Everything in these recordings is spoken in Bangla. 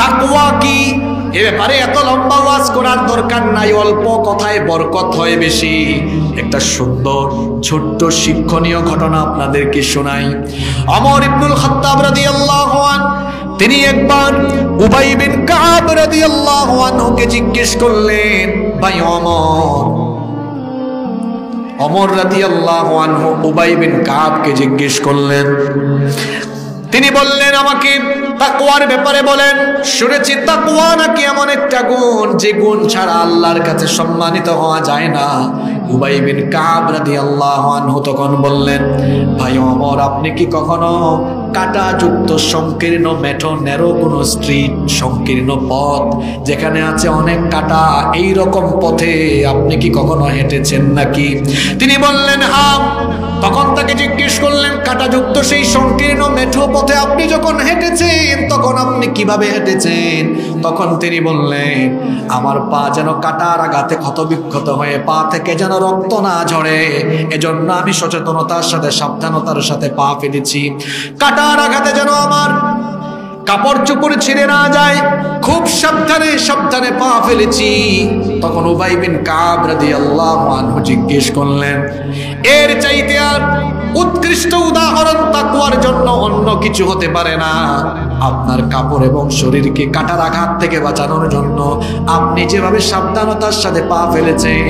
তাকওয়া কি এ ব্যাপারে এত লম্বা ওয়াজ করার দরকার নাই, অল্প কথায় বরকত হয় বেশি। একটা সুন্দর ছোট্ট শিক্ষণীয় ঘটনা আপনাদেরকে শোনাই। ওমর ইবনুল খাত্তাব রাদিয়াল্লাহু আনহু তিনি একবার উবাই বিন কাব রাদিয়াল্লাহু আনহুকে জিজ্ঞেস করলেন, ভাই ওমর রাদিয়াল্লাহু আনহু উবাই বিন কাবকে জিজ্ঞেস করলেন, তিনি বললেন আমাকে তাকওয়ার ব্যাপারে বলেন। শুনেছি তাকওয়া নাকি এমন একটা গুণ যে গুণ ছাড়া আল্লাহর কাছে সম্মানিত হওয়া যায় না। উবাই বিন কাব রাদিয়াল্লাহু আনহু তখন বললেন, ভাই ওমর, আপনি কি কখনো কাঁটাযুক্ত সংকীর্ণ মেঠো ন্যারো কোনো স্ট্রিট, সংকীর্ণ পথ যেখানে আছে অনেক কাঁটা, এই রকম পথে আপনি কি কখনো হেঁটেছেন নাকি? তিনি বললেন হ্যাঁ। তখন তাকে জিজ্ঞেস করলেন, কাঁটাযুক্ত সেই সংকীর্ণ মেঠো পথে আপনি যখন হেঁটেছেন তখন আপনি কিভাবে হেঁটেছেন? তখন তিনি বললেন, আমার পা যেন কাঁটার আঘাতে ক্ষতবিক্ষত হয়ে পা থেকে যেন রক্ত না ঝরে, এজন্য আমি সচেতনতার সাথে সাবধানতার সাথে পা ফেলেছি। কাঁটার আঘাতে যেন আমার কাপড় চোপড় ছিঁড়ে না যায়, খুব সাবধানে সাবধানে পা ফেলেছি। তখন উবাই বিন কাব রাদিয়াল্লাহু আনহু জিজ্ঞেস করলেন, এর চাইতে আর উৎকৃষ্ট উদাহরণ তাকওয়ার জন্য অন্য কিছু হতে পারে না। আপনার কাপড় এবং শরীরকে কাটার আঘাত থেকে বাঁচানোর জন্য আপনি যেভাবে সাবধানতার সাথে পা ফেলেছেন,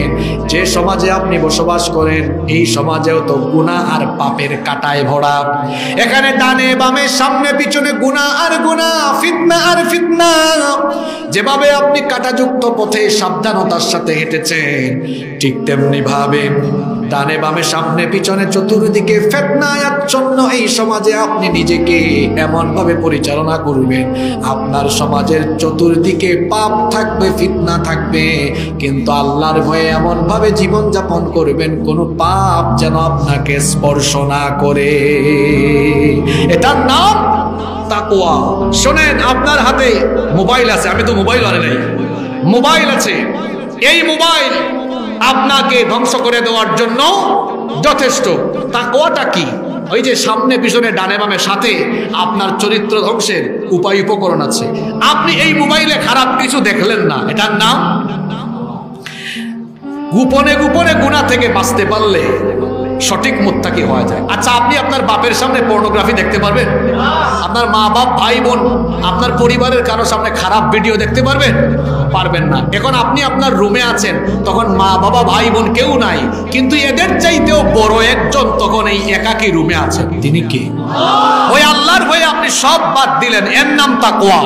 যে সমাজে আপনি বসবাস করেন এই সমাজেও তো গুনাহ আর পাপের কাটায় ভরা। এখানে ডানে বামে সামনে পিছনে গুনাহ আর গুনাহ, ফিতনা আর ফিতনা। যেভাবে আপনি কাঁটাযুক্ত পথে সাবধানতার সাথে হেঁটেছেন, ঠিক তেমনি ভাবে ডানে বামে সামনে পিছনে চতুর্দিকে ফিতনায় আচ্ছন্ন এই সমাজে আপনি নিজেকে এমন ভাবে পরিচালনা করবেন, আপনার সমাজের চতুর্দিকে পাপ থাকবে, ফিতনা থাকবে, কিন্তু আল্লাহর ভয়ে এমন ভাবে জীবন যাপন করবেন কোনো পাপ যেন আপনাকে স্পর্শ না করে। এটার নাম তাকওয়া। শোনেন, আপনার হাতে মোবাইল আছে, আমি তো মোবাইল আনে নাই, মোবাইল আছে। এই মোবাইল আপনাকে ধ্বংস করে দেওয়ার জন্য যথেষ্ট। তাকওয়াটা কি? ওই যে সামনে পিছনে ডানে বামে সাথে আপনার চরিত্র ধ্বংসের উপায় উপকরণ আছে। আপনি এই মোবাইলে খারাপ কিছু দেখলেন না, এটার নাম গোপনে গোপনে গুনাহ থেকে বাঁচতে পারলে সঠিক মুত্তাকি হওয়া যায়। আচ্ছা, আপনি আপনার বাপের সামনে পর্নোগ্রাফি দেখতে পারবেন? আপনার মা বাপ ভাই বোন আপনার পরিবারের কারো সামনে খারাপ ভিডিও দেখতে পারবেন? পারবেন না। এখন আপনি আপনার রুমে আছেন, তখন মা বাবা ভাই বোন কেউ নাই, কিন্তু এদের চাইতেও বড় একজন তখন এই একাকী রুমে আছেন। তিনি কে? ওই আল্লাহর ভয়ে আপনি সব বাদ দিলেন, এর নাম তাকওয়া।